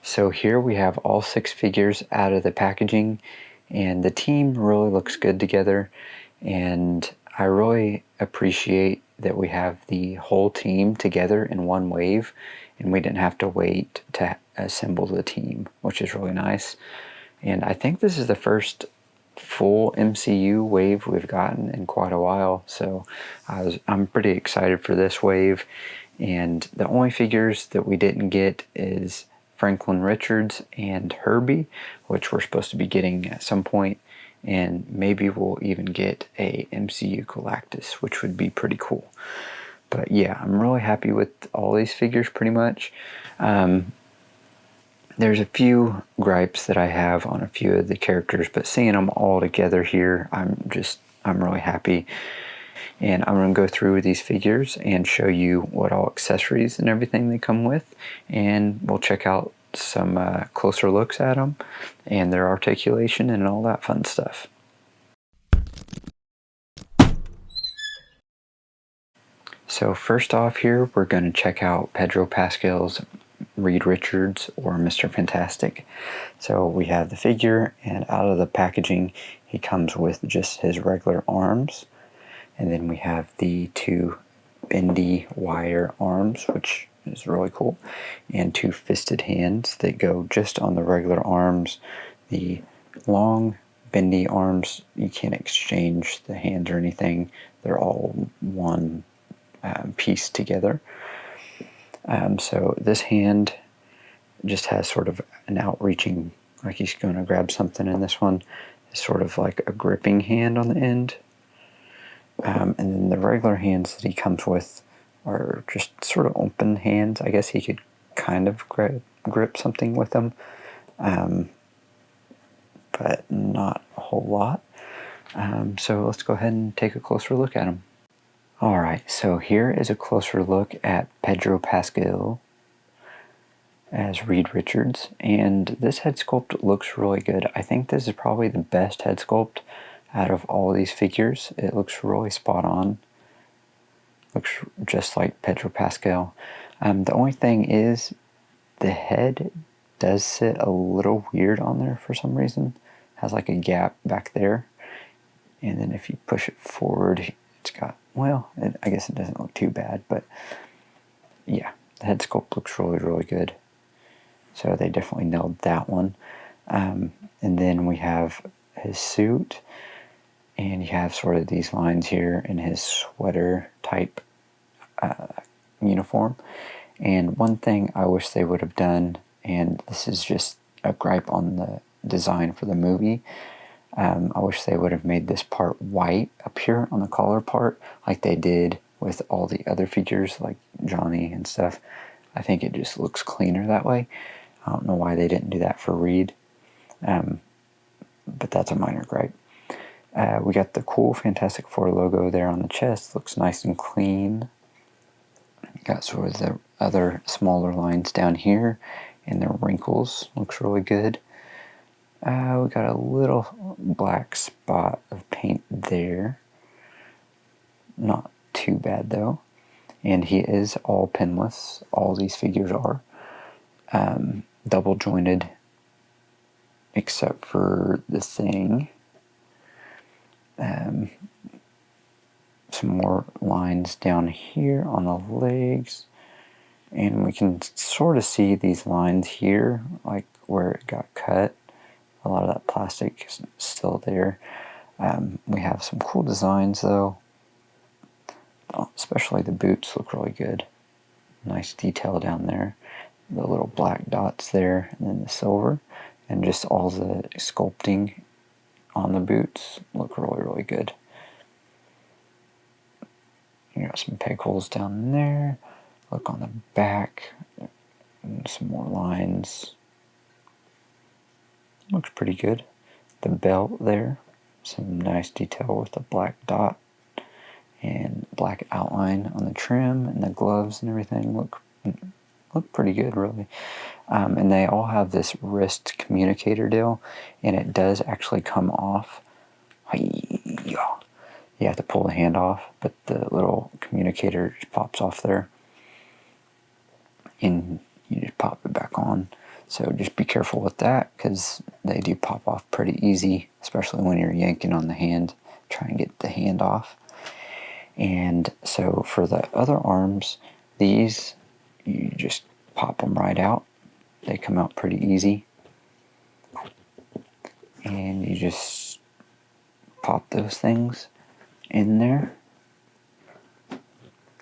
So here we have all 6 figures out of the packaging, and the team really looks good together, and I really appreciate that we have the whole team together in one wave, and we didn't have to wait to assemble the team, which is really nice. And I think this is the first full MCU wave we've gotten in quite a while, so I'm pretty excited for this wave. And the only figures that we didn't get is Franklin Richards and Herbie, which we're supposed to be getting at some point, and maybe we'll even get a MCU Galactus, which would be pretty cool. But yeah, I'm really happy with all these figures pretty much. There's a few gripes that I have on a few of the characters, but seeing them all together here, I'm really happy. And I'm going to go through these figures and show you what all accessories and everything they come with, and we'll check out some closer looks at them and their articulation and all that fun stuff. So first off here, we're going to check out Pedro Pascal's Reed Richards, or Mr. Fantastic. So we have the figure, and out of the packaging he comes with just his regular arms, and then we have the 2 bendy wire arms, which is really cool, and 2 fisted hands that go just on the regular arms. The long bendy arms, you can't exchange the hands or anything, they're all one piece together. So this hand just has sort of an outreaching, like he's going to grab something, and this one is sort of like a gripping hand on the end. And then the regular hands that he comes with are just sort of open hands. I guess he could kind of grip something with them, but not a whole lot. So let's go ahead and take a closer look at him. Alright, so here is a closer look at Pedro Pascal as Reed Richards, and this head sculpt looks really good. I think this is probably the best head sculpt out of all these figures. It looks really spot on. Looks just like Pedro Pascal. The only thing is the head does sit a little weird on there for some reason. It has like a gap back there, and then if you push it forward, it's got, well, I guess it doesn't look too bad, but yeah, the head sculpt looks really good. So they definitely nailed that one. And then we have his suit, and you have sort of these lines here in his sweater type uniform. And one thing I wish they would have done, and this is just a gripe on the design for the movie, I wish they would have made this part white up here on the collar part like they did with all the other figures like Johnny and stuff. I think it just looks cleaner that way. I don't know why they didn't do that for Reed, but that's a minor gripe. We got the cool Fantastic Four logo there on the chest. Looks nice and clean. Got sort of the other smaller lines down here, and the wrinkles. Looks really good. We got a little black spot of paint there. Not too bad though. And he is all pinless. All these figures are. Double jointed, except for the thing. Some more lines down here on the legs, and we can sort of see these lines here, like where it got cut. A lot of that plastic is still there. We have some cool designs though, especially the boots look really good. Nice detail down there, the little black dots there, and then the silver, and just all the sculpting on the boots look really good. You got some peg holes down there. Look on the back, and some more lines. Looks pretty good. The belt there, some nice detail with the black dot and black outline on the trim, and the gloves and everything look pretty good, really. And they all have this wrist communicator deal, and it does actually come off. You have to pull the hand off, but the little communicator just pops off there, and you just pop it back on. So just be careful with that, because they do pop off pretty easy, especially when you're yanking on the hand, trying to get the hand off. And so for the other arms, these, you just pop them right out. They come out pretty easy. And you just pop those things in there.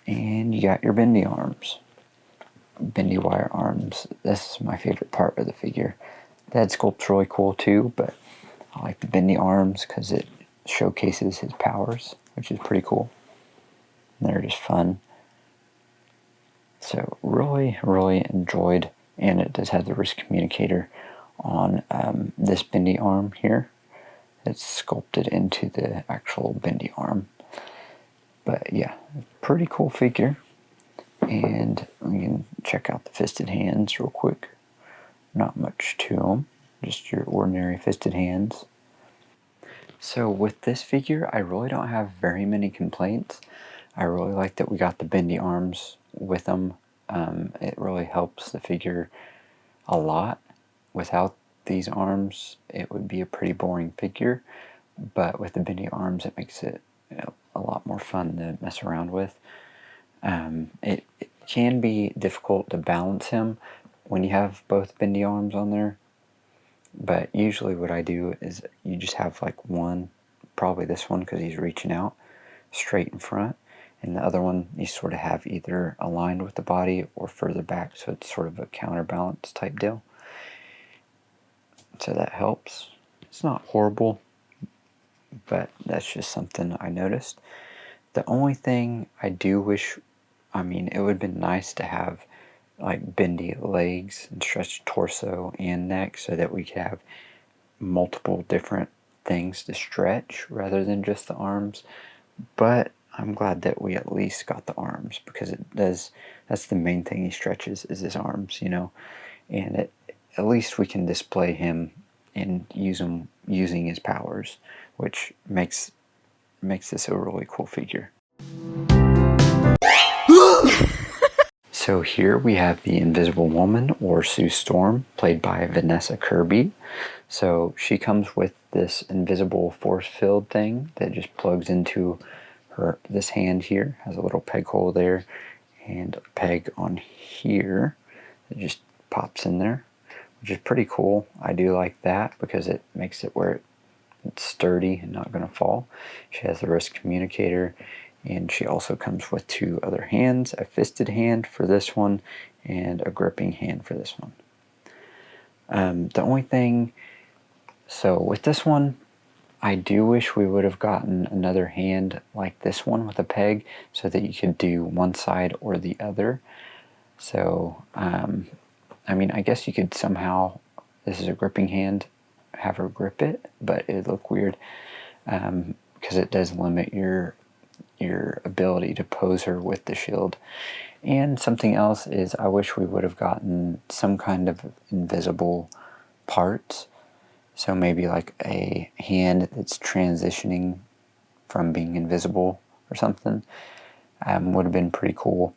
And you got your bendy arms. Bendy wire arms. This is my favorite part of the figure. The head sculpt's really cool too, but I like the bendy arms because it showcases his powers, which is pretty cool. And they're just fun. So really, really enjoyed, and it does have the wrist communicator on this bendy arm here. It's sculpted into the actual bendy arm. But yeah, pretty cool figure. And we can check out the fisted hands real quick. Not much to them, just your ordinary fisted hands. So with this figure, I really don't have very many complaints. I really like that we got the bendy arms with them. It really helps the figure a lot. Without these arms, it would be a pretty boring figure. But with the bendy arms, it makes it a lot more fun to mess around with. It can be difficult to balance him when you have both bendy arms on there, but usually what I do is you just have like one, probably this one because he's reaching out straight in front, and the other one you sort of have either aligned with the body or further back, so it's sort of a counterbalance type deal. So that helps. It's not horrible, but that's just something I noticed. The only thing I do wish, I mean, it would have been nice to have like bendy legs and stretched torso and neck so that we could have multiple different things to stretch rather than just the arms. But I'm glad that we at least got the arms, because it does, that's the main thing he stretches, is his arms, you know. And at least we can display him and use him using his powers, which makes this a really cool figure. So here we have the Invisible Woman, or Sue Storm, played by Vanessa Kirby. So she comes with this invisible force field thing that just plugs into this hand here. Has a little peg hole there and a peg on here that just pops in there, which is pretty cool. I do like that because it makes it where it's sturdy and not going to fall. She has the wrist communicator, and she also comes with two other hands, a fisted hand for this one and a gripping hand for this one. The only thing, so with this one, I do wish we would have gotten another hand like this one with a peg so that you could do one side or the other. So, I mean, I guess you could somehow, this is a gripping hand, have her grip it, but it'd look weird because it does limit your ability to pose her with the shield. And something else is, I wish we would have gotten some kind of invisible parts. So maybe like a hand that's transitioning from being invisible or something would have been pretty cool.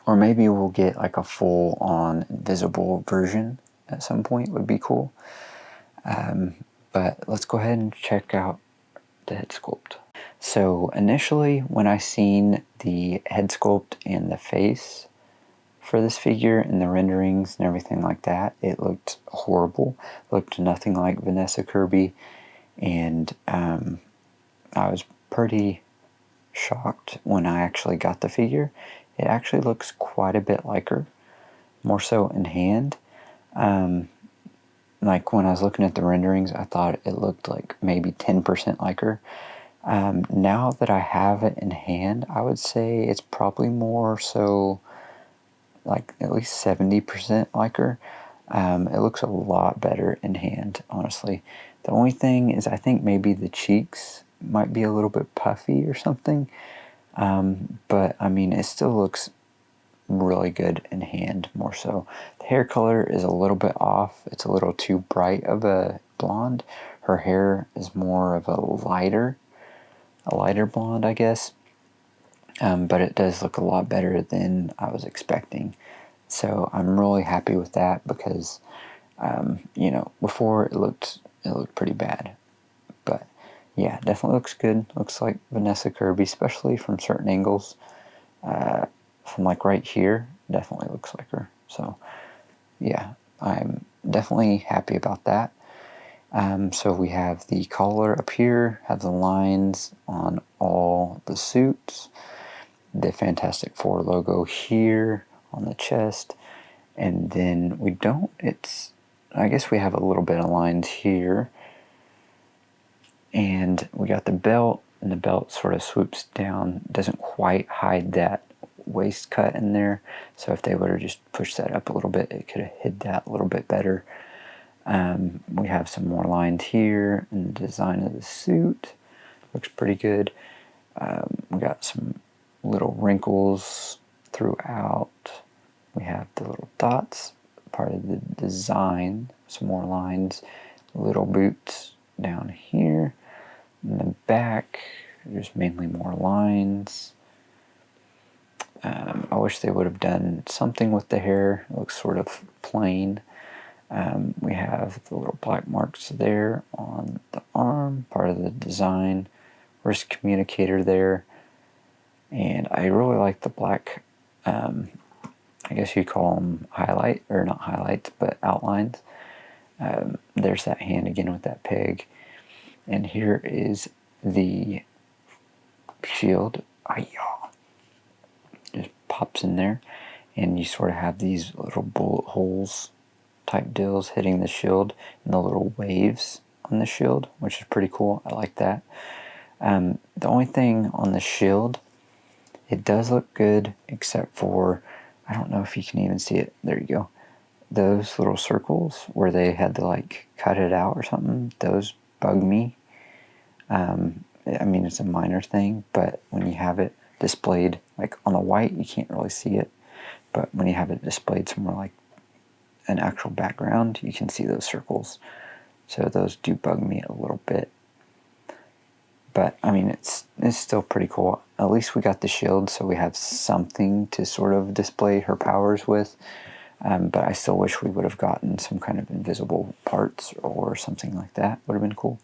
Or maybe we'll get like a full-on invisible version at some point, would be cool. But let's go ahead and check out the head sculpt. So initially, when I seen the head sculpt and the face for this figure and the renderings and everything like that, it looked horrible. Looked nothing like Vanessa Kirby, and I was pretty shocked when I actually got the figure. It actually looks quite a bit like her, more so in hand. Like when I was looking at the renderings, I thought it looked like maybe 10% like her. Now that I have it in hand, I would say it's probably more so like at least 70% like her. It looks a lot better in hand, honestly. The only thing is, I think maybe the cheeks might be a little bit puffy or something. But I mean, it still looks really good in hand, more so. The hair color is a little bit off. It's a little too bright of a blonde. Her hair is more of a lighter blonde, I guess. But it does look a lot better than I was expecting. So I'm really happy with that because, you know, before it looked pretty bad. But yeah, definitely looks good. Looks like Vanessa Kirby, especially from certain angles. From like right here, definitely looks like her. So yeah, I'm definitely happy about that. So we have the collar up here, have the lines on all the suits, the Fantastic Four logo here on the chest, and then we don't, I guess we have a little bit of lines here, and we got the belt, and the belt sort of swoops down, doesn't quite hide that waist cut in there, so if they would have just pushed that up a little bit, it could have hid that a little bit better. We have some more lines here, and the design of the suit looks pretty good. We got some little wrinkles throughout. We have the little dots, part of the design, some more lines, little boots down here. In the back, there's mainly more lines. I wish they would have done something with the hair. It looks sort of plain. We have the little black marks there on the arm, part of the design. Wrist communicator there. And I really like the black, I guess you'd call them highlight, or not highlights, but outlines. There's that hand again with that peg. And here is the shield. Just pops in there. And you sort of have these little bullet holes type deals hitting the shield and the little waves on the shield, which is pretty cool. I like that. The only thing on the shield, it does look good, except for, I don't know if you can even see it. There you go. Those little circles where they had to like cut it out or something, those bug me. I mean, it's a minor thing, but when you have it displayed like on the white, you can't really see it. But when you have it displayed somewhere like an actual background, you can see those circles. So those do bug me a little bit. But I mean, it's still pretty cool. At least we got the shield, so we have something to sort of display her powers with. But I still wish we would have gotten some kind of invisible parts or something like that. Would have been cool.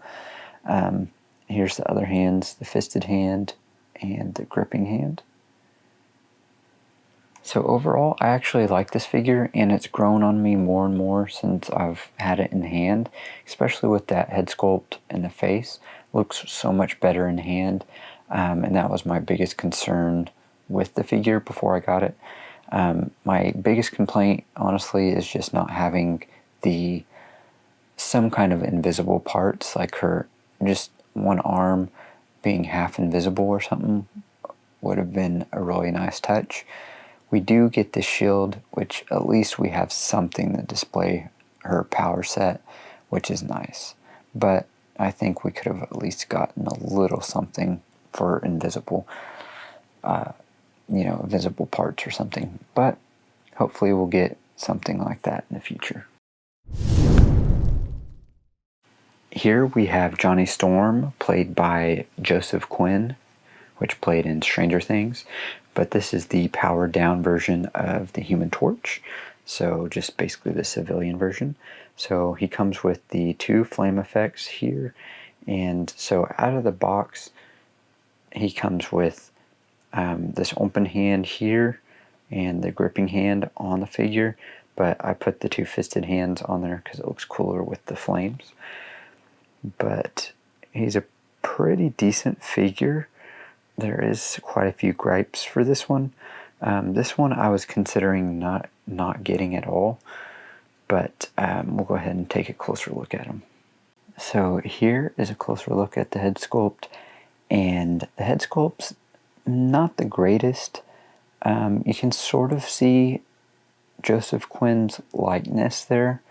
Here's the other hands, the fisted hand and the gripping hand. So overall, I actually like this figure, and it's grown on me more and more since I've had it in hand, especially with that head sculpt and the face. Looks so much better in hand, and that was my biggest concern with the figure before I got it. My biggest complaint, honestly, is just not having some kind of invisible parts, like her, just one arm being half invisible or something would have been a really nice touch. We do get the shield, which at least we have something to display her power set, which is nice. But I think we could have at least gotten a little something for invisible, invisible parts or something. But hopefully we'll get something like that in the future. Here we have Johnny Storm, played by Joseph Quinn, which played in Stranger Things. But this is the powered down version of the Human Torch, so just basically the civilian version. So he comes with the 2 flame effects here, and so out of the box he comes with this open hand here and the gripping hand on the figure, but I put the 2 fisted hands on there because it looks cooler with the flames. But he's a pretty decent figure. There is quite a few gripes for this one. This one I was considering not getting at all, but we'll go ahead and take a closer look at him. So here is a closer look at the head sculpt, and the head sculpt's not the greatest. You can sort of see Joseph Quinn's likeness there,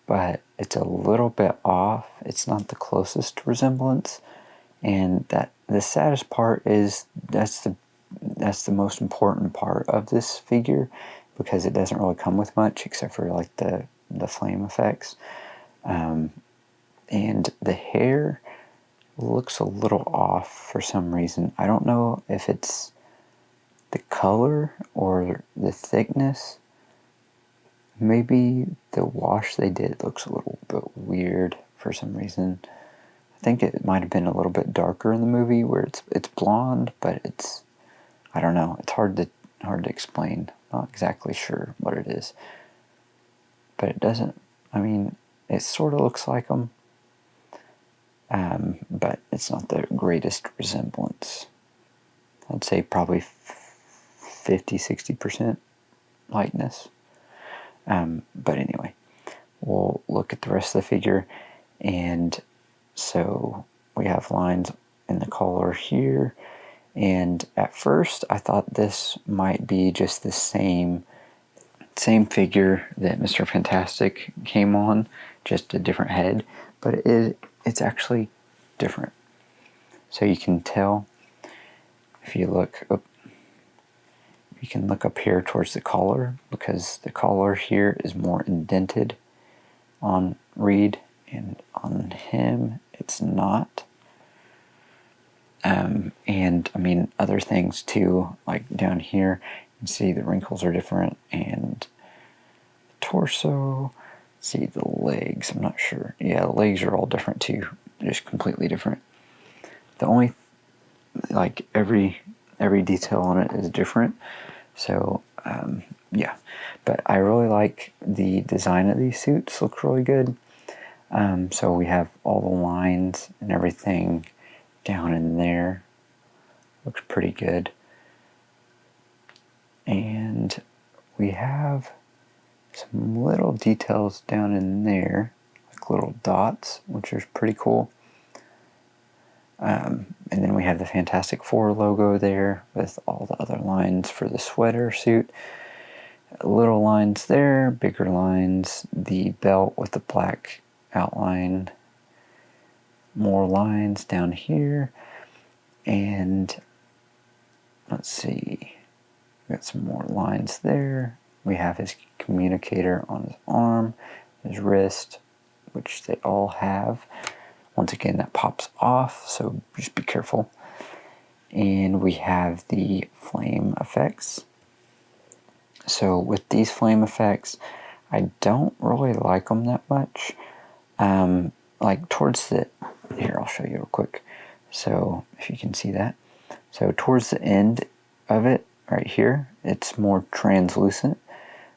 but it's a little bit off. It's not the closest resemblance. And that the saddest part is that's the most important part of this figure, because it doesn't really come with much except for like the flame effects. And the hair looks a little off for some reason. I don't know if it's the color or the thickness, maybe the wash they did looks a little bit weird for some reason. I think it might have been a little bit darker in the movie where it's blonde, but it's, I don't know, it's hard to explain. Not exactly sure what it is. But it doesn't, I mean, it sort of looks like them, but it's not the greatest resemblance. I'd say probably 50-60% likeness. But anyway, we'll look at the rest of the figure. And so we have lines in the collar here. And at first I thought this might be just the same figure that Mr. Fantastic came on, just a different head, but it's actually different. So you can tell if you look up, you can look up here towards the collar, because the collar here is more indented on Reed, and on him it's not. And I mean other things too, like down here you can see the wrinkles are different, and the torso, see the legs, I'm not sure. Yeah, the legs are all different too, just completely different. The only, like every detail on it is different. So yeah, but I really like the design of these suits. Looks really good. So we have all the lines and everything down in there. Looks pretty good. And we have some little details down in there, like little dots, which is pretty cool. And then we have the Fantastic Four logo there with all the other lines for the sweater suit. Little lines there, bigger lines, the belt with the black outline, more lines down here, and let's see, we got some more lines there. We have his communicator on his arm, his wrist, which they all have. Once again, that pops off, so just be careful. And we have the flame effects. So with these flame effects, I don't really like them that much. Like towards the, here I'll show you real quick. So if you can see that. So towards the end of it, right here, it's more translucent,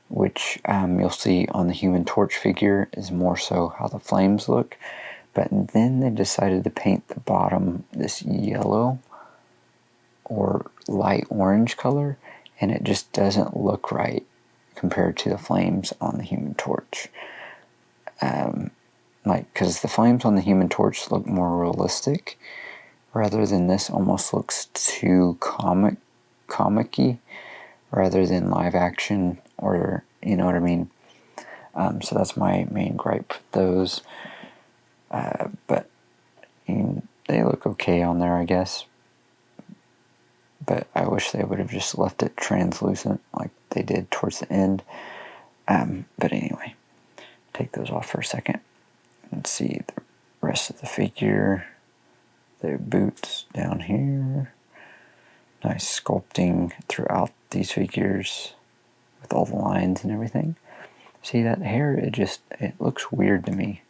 which you'll see on the Human Torch figure is more so how the flames look. But then they decided to paint the bottom this yellow or light orange color, and it just doesn't look right compared to the flames on the Human Torch. Like, because the flames on the Human Torch look more realistic, rather than this almost looks too comic-y, rather than live action, or you know what I mean. So that's my main gripe with those. But they look okay on there, I guess. But I wish they would have just left it translucent like they did towards the end. But anyway, take those off for a second. Let's see the rest of the figure. The boots down here. Nice sculpting throughout these figures with all the lines and everything. See that hair, it looks weird to me.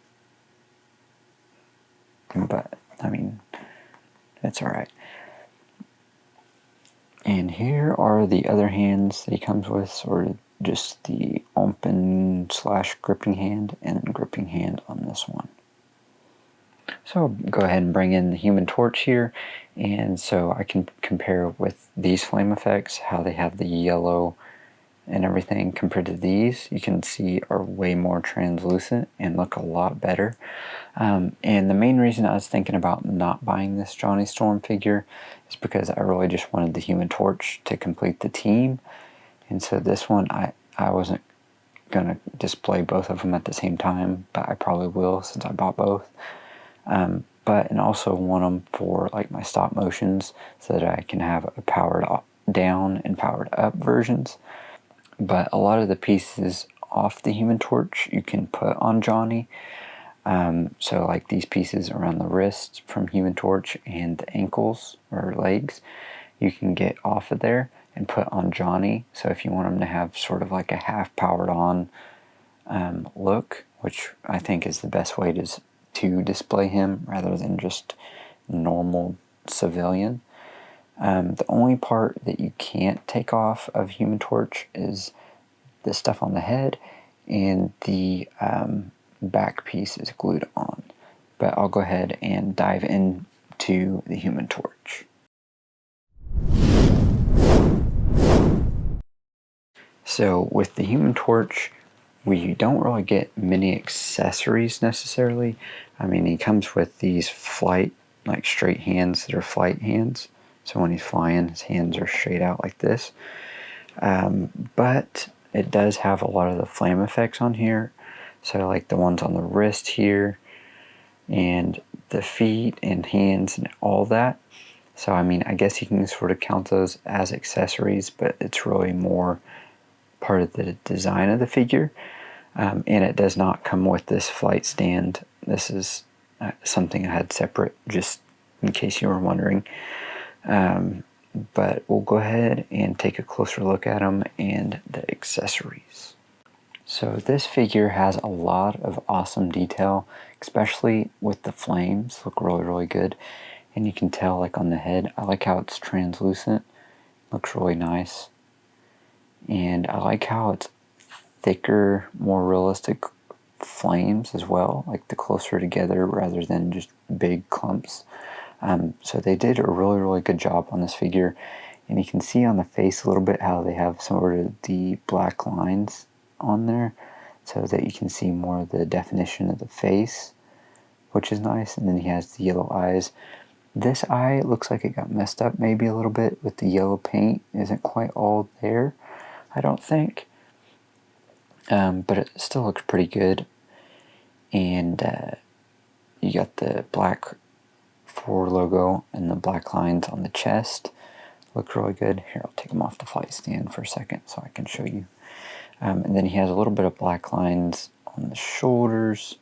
But, I mean, it's alright. And here are the other hands that he comes with, sort of just the open / gripping hand and gripping hand on this one. So I'll go ahead and bring in the Human Torch here, and so I can compare with these flame effects, how they have the yellow and everything compared to these. You can see are way more translucent and look a lot better. And the main reason I was thinking about not buying this Johnny Storm figure is because I really just wanted the Human Torch to complete the team. And so this one, I wasn't going to display both of them at the same time, but I probably will since I bought both. And also want them for like my stop motions so that I can have a powered down and powered up versions. But a lot of the pieces off the Human Torch you can put on Johnny. So like these pieces around the wrists from Human Torch and the ankles or legs, you can get off of there and put on Johnny. So if you want him to have sort of like a half powered on look, which I think is the best way to display him rather than just normal civilian. The only part that you can't take off of Human Torch is the stuff on the head, and the back piece is glued on. But I'll go ahead and dive into the Human Torch. So with the Human Torch, we don't really get many accessories necessarily. I mean, he comes with these flight, like straight hands that are flight hands. So when he's flying, his hands are straight out like this. But it does have a lot of the flame effects on here. So like the ones on the wrist here, and the feet and hands and all that. So I mean, I guess you can sort of count those as accessories, but it's really more part of the design of the figure. And it does not come with this flight stand. This is something I had separate, just in case you were wondering. But we'll go ahead and take a closer look at them and the accessories. So this figure has a lot of awesome detail, especially with the flames. Look really, really good. And you can tell, like on the head, I like how it's translucent. Looks really nice. And I like how it's thicker, more realistic flames as well, like the closer together rather than just big clumps. So they did a really, really good job on this figure. And you can see on the face a little bit how they have sort of the black lines on there so that you can see more of the definition of the face, which is nice. And then he has the yellow eyes. This eye looks like it got messed up maybe a little bit with the yellow paint. It isn't quite all there, I don't think. But it still looks pretty good. And you got the black 4 logo and the black lines on the chest. Look really good. Here, I'll take him off the flight stand for a second so I can show you. And then he has a little bit of black lines on the shoulders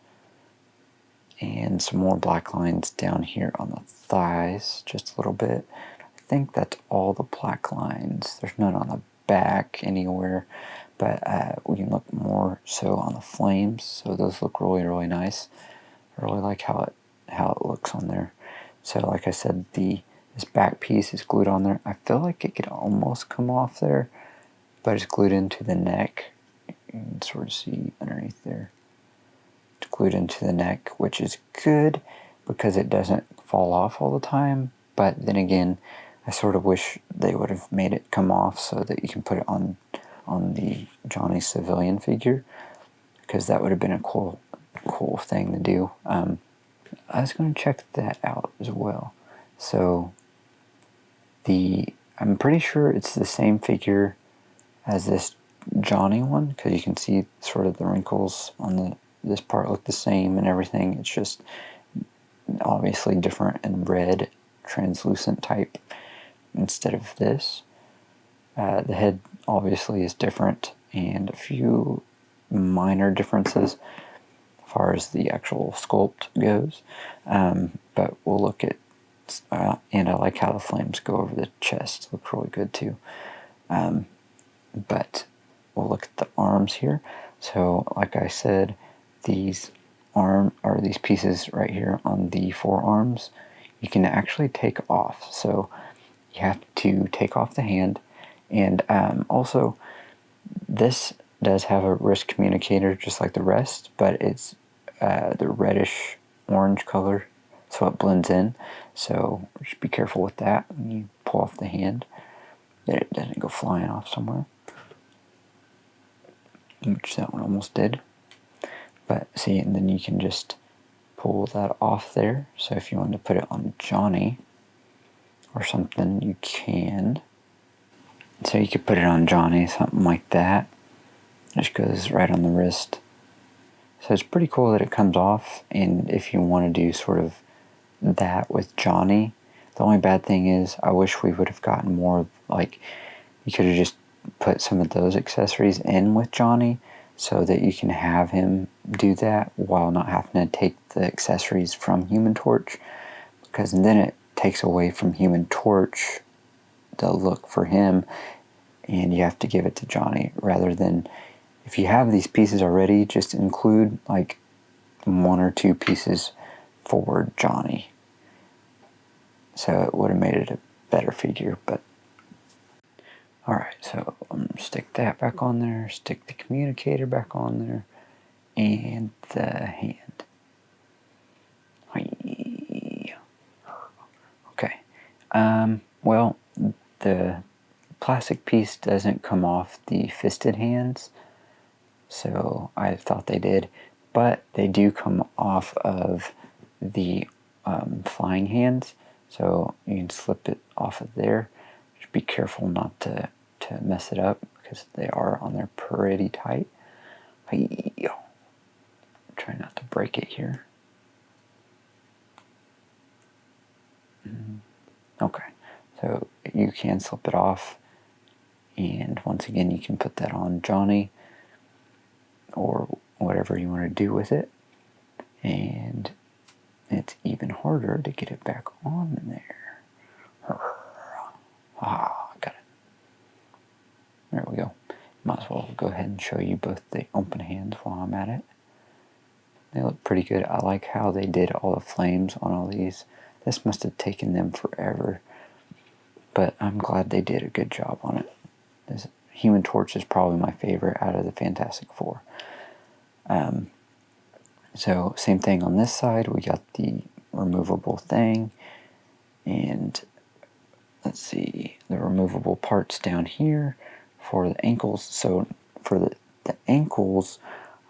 and some more black lines down here on the thighs, just a little bit. I think that's all the black lines. There's none on the back anywhere, but we can look more so on the flames. So those look really, really nice. I really like how it looks on there. So like I said, this back piece is glued on there. I feel like it could almost come off there, but it's glued into the neck. You can sort of see underneath there. It's glued into the neck, which is good because it doesn't fall off all the time. But then again, I sort of wish they would have made it come off so that you can put it on the Johnny civilian figure, because that would have been a cool thing to do. I was going to check that out as well. So I'm pretty sure it's the same figure as this Johnny one, because you can see sort of the wrinkles on this part look the same and everything. It's just obviously different and red, translucent type instead of this. The head obviously is different, and a few minor differences as far as the actual sculpt goes. But we'll look at, and I like how the flames go over the chest. Look really good too. But we'll look at the arms here. So like I said, these pieces right here on the forearms, you can actually take off. So you have to take off the hand, and also this does have a wrist communicator just like the rest, but it's the reddish orange color, so it blends in. So just be careful with that when you pull off the hand, that it doesn't go flying off somewhere, which that one almost did. But see, and then you can just pull that off there. So if you want to put it on Johnny or something, you can. So you could put it on Johnny, something like that. It just goes right on the wrist. So it's pretty cool that it comes off. And if you want to do sort of that with Johnny, the only bad thing is I wish we would have gotten more, like, you could have just put some of those accessories in with Johnny so that you can have him do that while not having to take the accessories from Human Torch, because then it takes away from Human Torch the look for him, and you have to give it to Johnny rather than if you have these pieces already, just include like 1 or 2 pieces for Johnny. So it would have made it a better figure, but alright, so stick that back on there, stick the communicator back on there, and the hand. Okay. Well, the plastic piece doesn't come off the fisted hands, so I thought they did, but they do come off of the flying hands, so you can slip it off of there. Just be careful not to mess it up, because they are on there pretty tight. Try not to break it here. Okay, so you can slip it off, and once again you can put that on Johnny or whatever you want to do with it, and it's even harder to get it back on there. Got it. There we go. Might as well go ahead and show you both the open hands while I'm at it. They look pretty good. I like how they did all the flames on all these. This must have taken them forever, but I'm glad they did a good job on it. This Human Torch is probably my favorite out of the Fantastic Four. So same thing on this side. We got the removable thing, and let's see, the removable parts down here for the ankles. So for the ankles,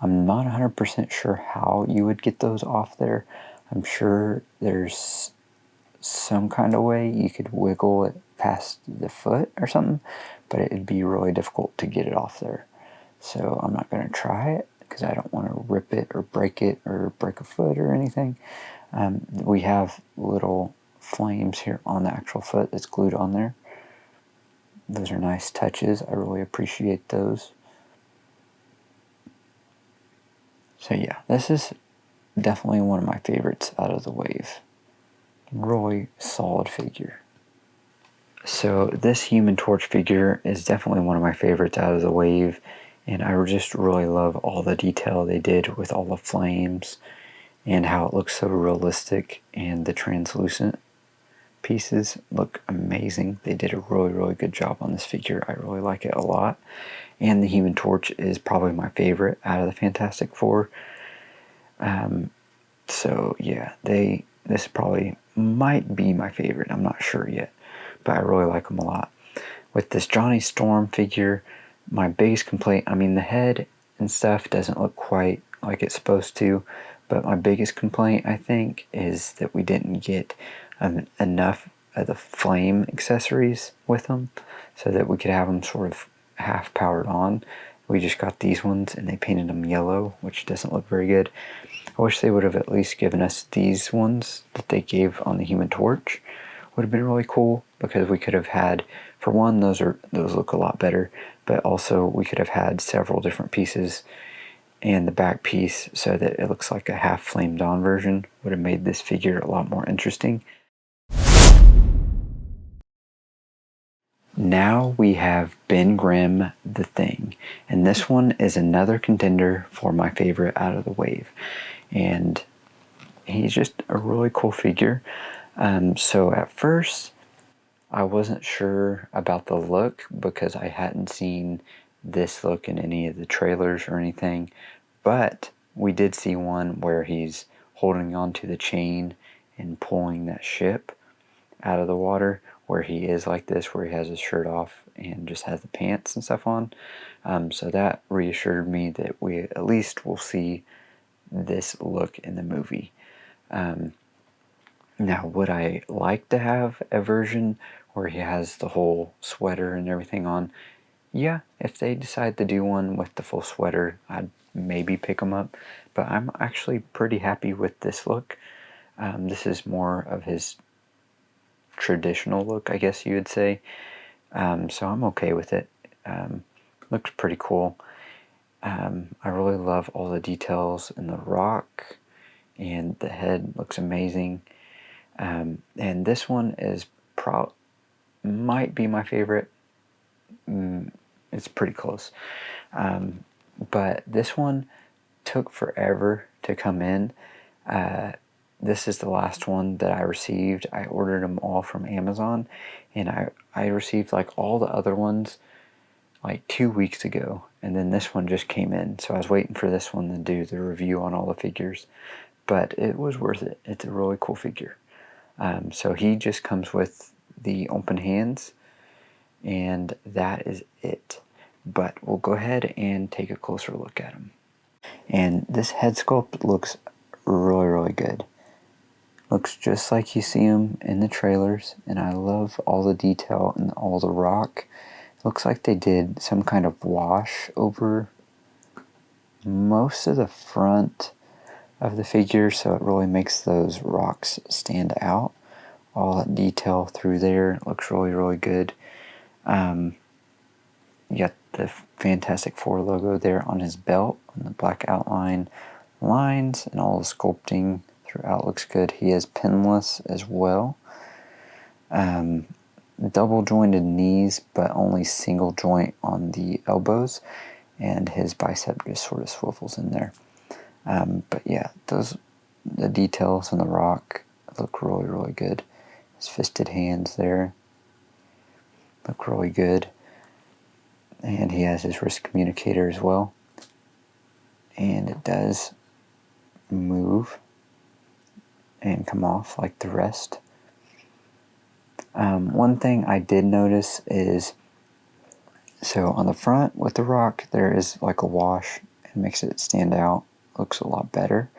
I'm not 100% sure how you would get those off there. I'm sure there's some kind of way you could wiggle it past the foot or something, but it'd be really difficult to get it off there. So I'm not going to try it, because I don't want to rip it or break a foot or anything. We have little flames here on the actual foot that's glued on there. Those are nice touches. I really appreciate those. So yeah, this is definitely one of my favorites out of the wave. Really solid figure. So this Human Torch figure is definitely one of my favorites out of the wave, and I just really love all the detail they did with all the flames and how it looks so realistic, and the translucent pieces look amazing. They did a really good job on this figure. I really like it a lot, and the Human Torch is probably my favorite out of the Fantastic Four. So yeah, this probably might be my favorite. I'm not sure yet, but I really like them a lot. With this Johnny Storm figure, my biggest complaint, I mean, the head and stuff doesn't look quite like it's supposed to, but my biggest complaint, I think, is that we didn't get enough of the flame accessories with them, so that we could have them sort of half powered on. We just got these ones and they painted them yellow, which doesn't look very good. I wish they would have at least given us these ones that they gave on the Human Torch. Would have been really cool, because we could have had, for one, those look a lot better, but also we could have had several different pieces, and the back piece, so that it looks like a half flamed on version, would have made this figure a lot more interesting. Now we have Ben Grimm, the Thing, and this one is another contender for my favorite out of the wave, and he's just a really cool figure. So at first I wasn't sure about the look, because I hadn't seen this look in any of the trailers or anything, but we did see one where he's holding onto the chain and pulling that ship out of the water, where he is like this, where he has his shirt off and just has the pants and stuff on. So that reassured me that we at least will see this look in the movie. Now, would I like to have a version where he has the whole sweater and everything on? Yeah, if they decide to do one with the full sweater, I'd maybe pick them up, but I'm actually pretty happy with this look. This is more of his traditional look, I guess you would say. So I'm okay with it. Looks pretty cool. I really love all the details in the rock, and the head looks amazing. And this one is might be my favorite. It's pretty close. but this one took forever to come in. This is the last one that I received. I ordered them all from Amazon, and I received like all the other ones like 2 weeks ago, and then this one just came in. So I was waiting for this one to do the review on all the figures, but it was worth it. It's a really cool figure. So he just comes with the open hands, and that is it. But we'll go ahead and take a closer look at him. And this head sculpt looks really, really good. Looks just like you see him in the trailers, and I love all the detail and all the rock. Looks like they did some kind of wash over most of the front of the figure, so it really makes those rocks stand out. All that detail through there looks really, really good. You got the Fantastic Four logo there on his belt, on the black outline lines, and all the sculpting throughout looks good. He is pinless as well. Double jointed knees, but only single joint on the elbows, and his bicep just sort of swivels in there. But yeah, the details on the rock look really, really good. His fisted hands there look really good. And he has his wrist communicator as well. And it does move and come off like the rest. One thing I did notice is, so on the front with the rock, there is like a wash. It makes it stand out. Looks a lot better.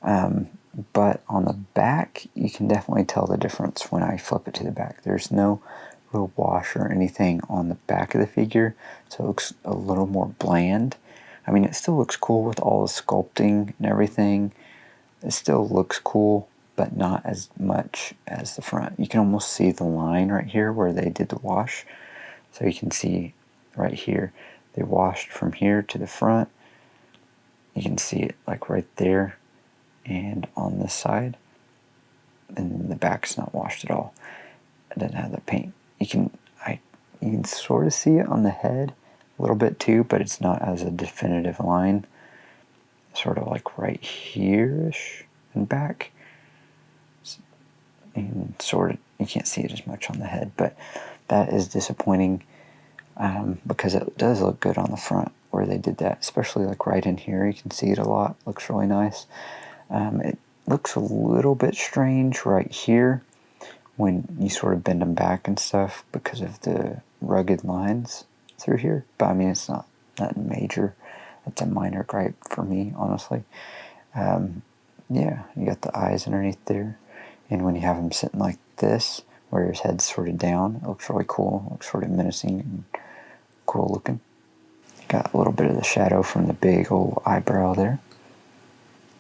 But on the back, you can definitely tell the difference when I flip it to the back. There's no real wash or anything on the back of the figure, so it looks a little more bland. I mean, it still looks cool with all the sculpting and everything. It still looks cool, but not as much as the front. You can almost see the line right here where they did the wash. So you can see right here, they washed from here to the front. You can see it like right there and on this side. And then the back's not washed at all. It doesn't have the paint. You can sort of see it on the head a little bit too, but it's not as a definitive line. Sort of like right here-ish and back. And sort of, you can't see it as much on the head, but that is disappointing because it does look good on the front where they did that, especially like right in here. You can see it a lot. Looks really nice. It looks a little bit strange right here when you sort of bend them back and stuff because of the rugged lines through here. But I mean, it's not that major. It's a minor gripe for me, honestly. Yeah, you got the eyes underneath there. And when you have him sitting like this, where his head's sort of down, it looks really cool. It looks sort of menacing and cool looking. Got a little bit of the shadow from the big old eyebrow there.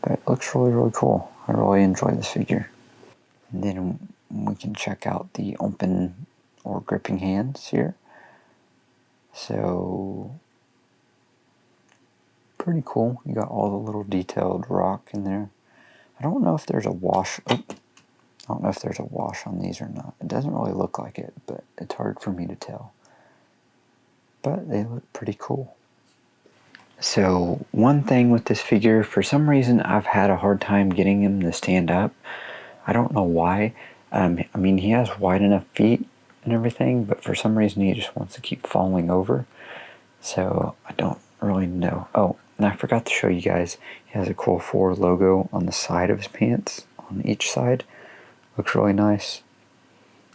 But it looks really, really cool. I really enjoy this figure. And then we can check out the open or gripping hands here. So, pretty cool. You got all the little detailed rock in there. I don't know if there's a wash. I don't know if there's a wash on these or not. It doesn't really look like it, but it's hard for me to tell. But they look pretty cool. So one thing with this figure, for some reason I've had a hard time getting him to stand up. I don't know why. I mean, he has wide enough feet and everything, but for some reason he just wants to keep falling over. So I don't really know. Oh, and I forgot to show you guys, he has a cool 4 logo on the side of his pants, on each side. Looks really nice.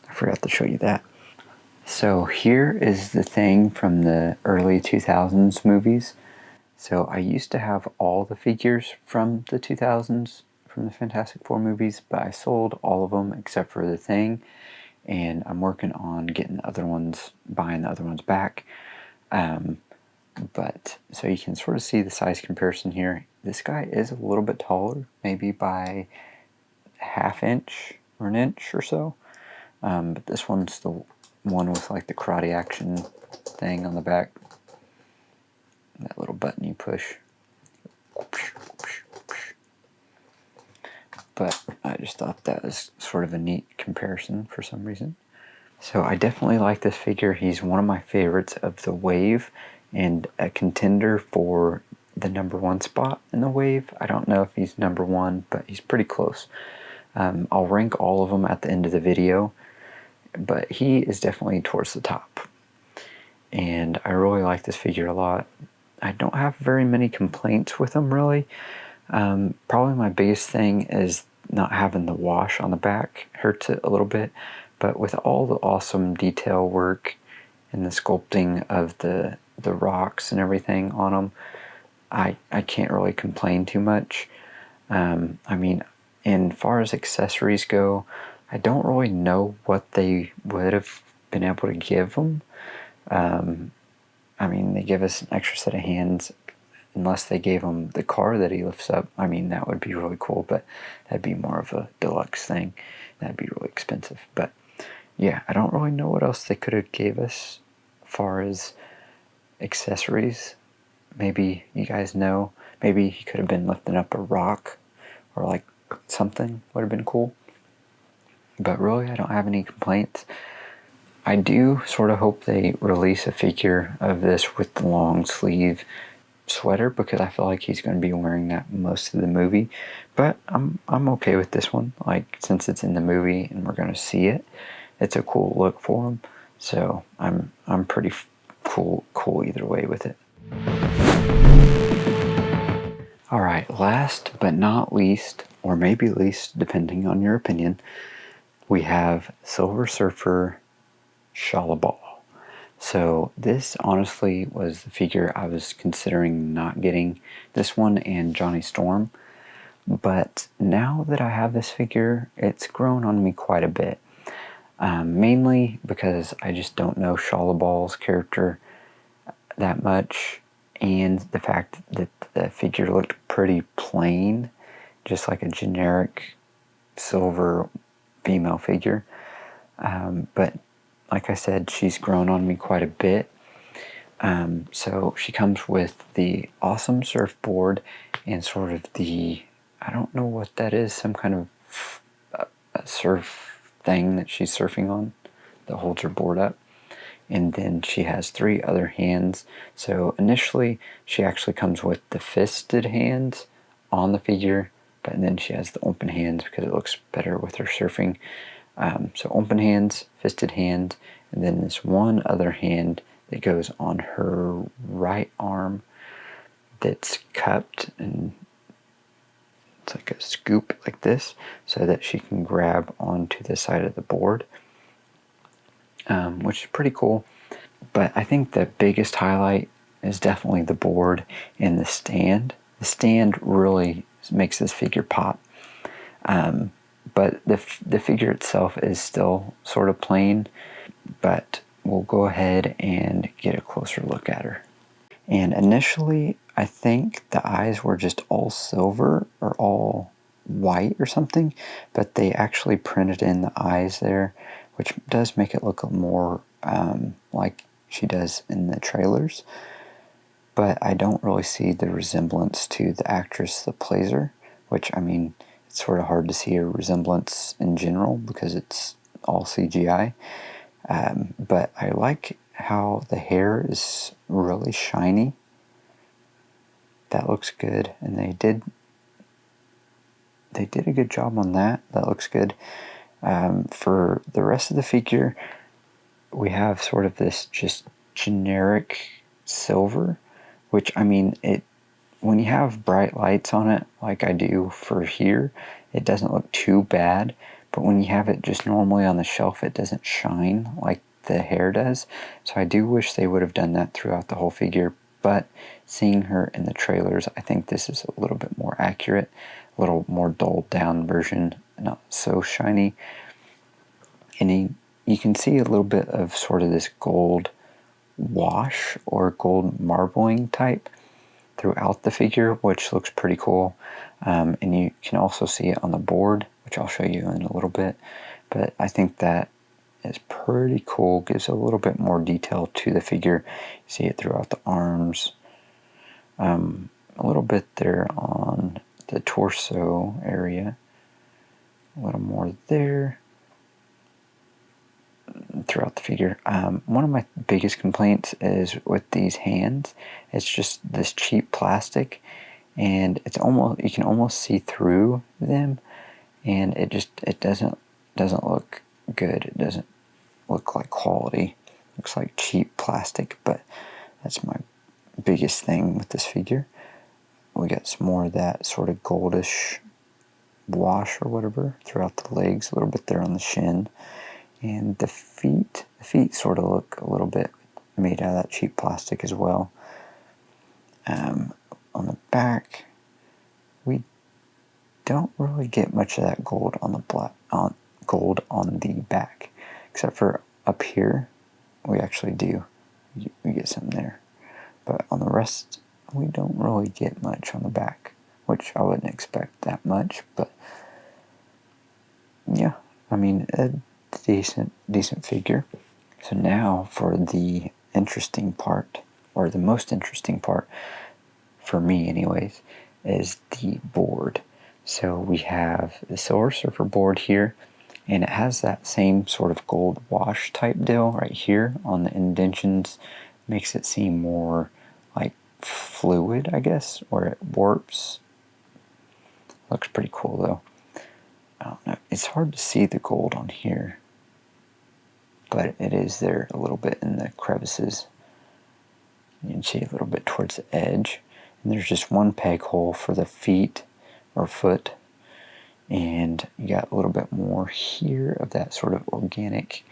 I forgot to show you that. So here is the thing from the early 2000s movies. So I used to have all the figures from the 2000s, from the Fantastic Four movies, but I sold all of them except for the Thing, and I'm working on getting the other ones, buying the other ones back. But so you can sort of see the size comparison here. This guy is a little bit taller, maybe by ½ inch or an inch or so. But this one's the one with like the karate action thing on the back. That little button you push. But I just thought that was sort of a neat comparison for some reason. So I definitely like this figure. He's one of my favorites of the wave, and a contender for the #1 spot in the wave. I don't know if he's #1, but he's pretty close. I'll rank all of them at the end of the video, but he is definitely towards the top. And I really like this figure a lot. I don't have very many complaints with him, really. Probably my biggest thing is not having the wash on the back. Hurts it a little bit, but with all the awesome detail work and the sculpting of the rocks and everything on them, I can't really complain too much. I mean, as far as accessories go, I don't really know what they would have been able to give them. I mean, they give us an extra set of hands, unless they gave him the car that he lifts up. I mean, that would be really cool, but that'd be more of a deluxe thing. That'd be really expensive. But yeah, I don't really know what else they could have gave us as far as accessories. Maybe you guys know. Maybe he could have been lifting up a rock or like something would have been cool. But really, I don't have any complaints. I do sort of hope they release a figure of this with the long sleeve sweater, because I feel like he's going to be wearing that most of the movie. But I'm okay with this one. Like, since it's in the movie and we're going to see it, it's a cool look for him. So I'm pretty cool either way with it. Alright, last but not least, or maybe least, depending on your opinion, we have Silver Surfer Shalabal. So this honestly was the figure I was considering not getting, this one and Johnny Storm. But now that I have this figure, it's grown on me quite a bit. Mainly because I just don't know Shalabal's character that much, and the fact that the figure looked pretty plain, just like a generic silver female figure. But like I said, she's grown on me quite a bit. So she comes with the awesome surfboard and sort of the, I don't know what that is, some kind of a surf thing that she's surfing on that holds her board up. And then she has 3 other hands. So initially she actually comes with the fisted hands on the figure, but then she has the open hands because it looks better with her surfing. So open hands, fisted hands, and then this one other hand that goes on her right arm that's cupped, and it's like a scoop like this, so that she can grab onto the side of the board, which is pretty cool. But I think the biggest highlight is definitely the board and the stand. The stand really makes this figure pop. But the figure itself is still sort of plain, but we'll go ahead and get a closer look at her. And initially, I think the eyes were just all silver or all white or something, but they actually printed in the eyes there, which does make it look more like she does in the trailers. But I don't really see the resemblance to the actress that plays her, which, I mean, it's sort of hard to see a resemblance in general because it's all CGI. But I like how the hair is really shiny. That looks good, and they did a good job on that. That looks good. For the rest of the figure, we have sort of this just generic silver, which, I mean, when you have bright lights on it, like I do for here, it doesn't look too bad. But when you have it just normally on the shelf, it doesn't shine like the hair does. So I do wish they would have done that throughout the whole figure. But seeing her in the trailers, I think this is a little bit more accurate, a little more dulled down version, not so shiny. And you can see a little bit of sort of this gold wash or gold marbling type throughout the figure, which looks pretty cool. And you can also see it on the board, which I'll show you in a little bit. But I think that is pretty cool, gives a little bit more detail to the figure. You see it throughout the arms, a little bit there on the torso area, a little more there. throughout the figure. One of my biggest complaints is with these hands. It's just this cheap plastic, and it's almost, you can almost see through them, and it doesn't look good. It doesn't look like quality. It looks like cheap plastic, but that's my biggest thing with this figure. We got some more of that sort of goldish wash or whatever throughout the legs, a little bit there on the shin. And the feet sort of look a little bit made out of that cheap plastic as well. On the back, we don't really get much of that gold on the back, except for up here. We actually do. We get some there, but on the rest, we don't really get much on the back, which I wouldn't expect that much. But yeah, I mean, a decent figure. So now for the interesting part, or the most interesting part for me anyways, is the board. So we have the Silver Surfer board here, and it has that same sort of gold wash type deal right here on the indentions. Makes it seem more like fluid, I guess, or it warps. Looks pretty cool though. I don't know, it's hard to see the gold on here, but it is there a little bit in the crevices. You can see a little bit towards the edge. And there's just one peg hole for the feet or foot, and you got a little bit more here of that sort of organic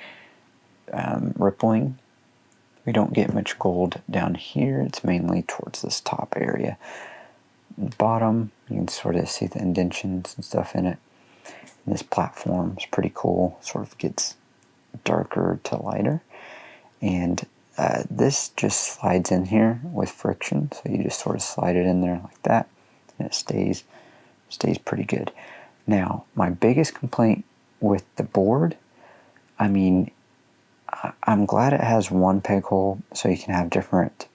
rippling. We don't get much gold down here. It's mainly towards this top area. The bottom, you can sort of see the indentions and stuff in it. And this platform is pretty cool. Sort of gets darker to lighter. And this just slides in here with friction, so you just sort of slide it in there like that, and it stays pretty good. Now, my biggest complaint with the board, I mean, I'm glad it has one peg hole so you can have different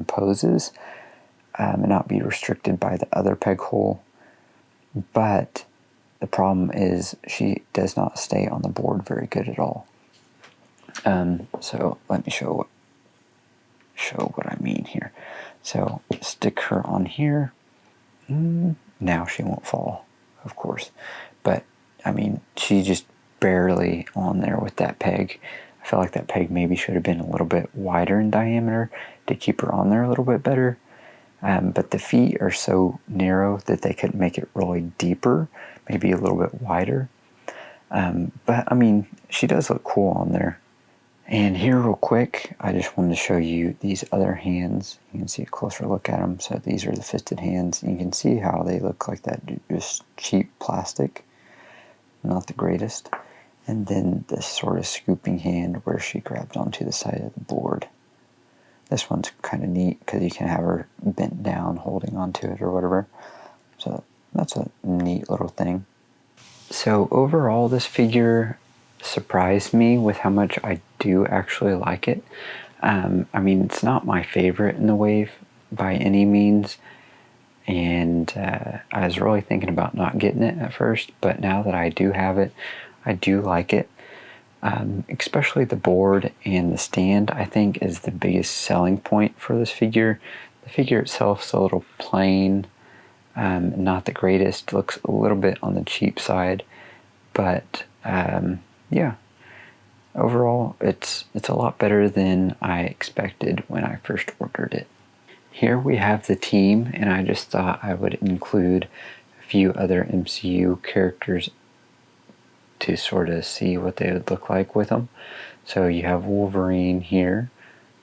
poses and not be restricted by the other peg hole, but the problem is she does not stay on the board very good at all. So let me show what I mean here. So stick her on here. Now she won't fall, of course, but I mean, she just barely on there with that peg. I feel like that peg maybe should have been a little bit wider in diameter to keep her on there a little bit better. But the feet are so narrow that they could make it really deeper, maybe a little bit wider. But I mean, she does look cool on there. And here real quick, I just wanted to show you these other hands. You can see a closer look at them. So these are the fisted hands. You can see how they look like that, just cheap plastic. Not the greatest. And then this sort of scooping hand where she grabbed onto the side of the board. This one's kind of neat because you can have her bent down holding onto it or whatever. So that's a neat little thing. So overall, this figure surprised me with how much I do actually like it. I mean, it's not my favorite in the wave by any means, and I was really thinking about not getting it at first, but now that I do have it, I do like it. Especially the board and the stand, I think, is the biggest selling point for this figure. The figure itself is a little plain, not the greatest, looks a little bit on the cheap side, but yeah, overall it's a lot better than I expected when I first ordered it. Here we have the team, and I just thought I would include a few other MCU characters to sort of see what they would look like with them. So you have Wolverine here,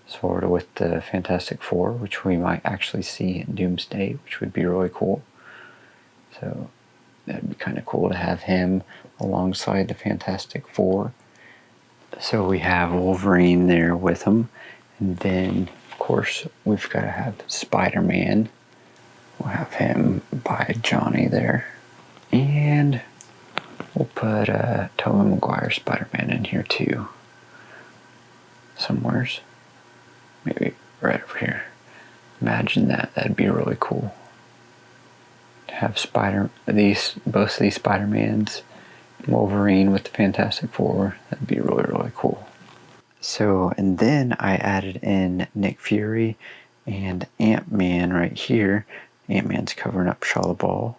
sort of with the Fantastic Four, which we might actually see in Doomsday, which would be really cool. So that'd be kind of cool to have him alongside the Fantastic Four. So we have Wolverine there with him, and then of course we've got to have Spider-Man. We'll have him by Johnny there, and we'll put Tobey Maguire Spider-Man in here too, somewheres. Maybe right over here. Imagine that. That'd be really cool. To have both of these Spider-Mans, Wolverine with the Fantastic Four. That'd be really, really cool. So, and then I added in Nick Fury and Ant-Man right here. Ant-Man's covering up Shaw Ball,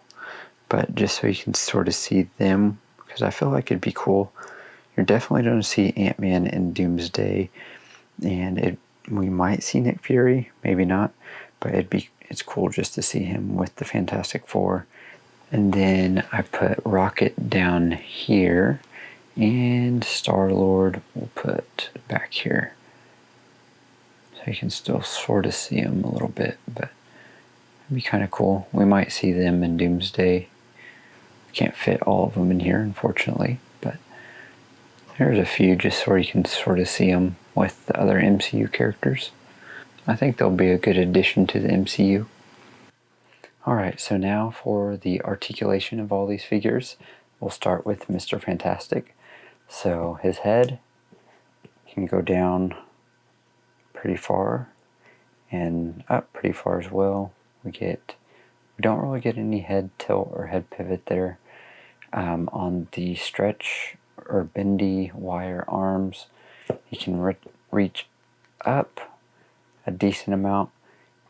but just so you can sort of see them, because I feel like it'd be cool. You're definitely going to see Ant-Man in Doomsday, and we might see Nick Fury, maybe not, but it's cool just to see him with the Fantastic Four. And then I put Rocket down here, and Star-Lord we'll put back here. So you can still sort of see them a little bit, but it'd be kind of cool. We might see them in Doomsday. We can't fit all of them in here, unfortunately, but there's a few just so you can sort of see them with the other MCU characters. I think they'll be a good addition to the MCU. Alright, so now for the articulation of all these figures, we'll start with Mr. Fantastic. So his head can go down pretty far and up pretty far as well. We don't really get any head tilt or head pivot there. On the stretch or bendy wire arms, he can reach up a decent amount,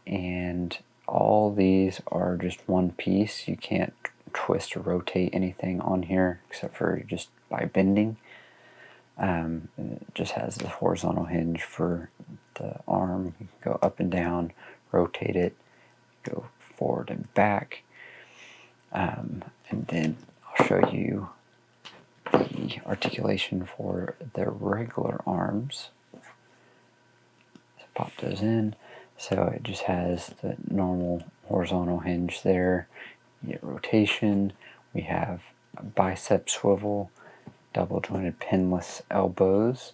and all these are just one piece. You can't twist or rotate anything on here except for just by bending. It just has the horizontal hinge for the arm. You can go up and down, rotate it, go forward and back. And then I'll show you the articulation for the regular arms. So pop those in. So it just has the normal horizontal hinge there. You get rotation. We have a bicep swivel, double jointed pinless elbows,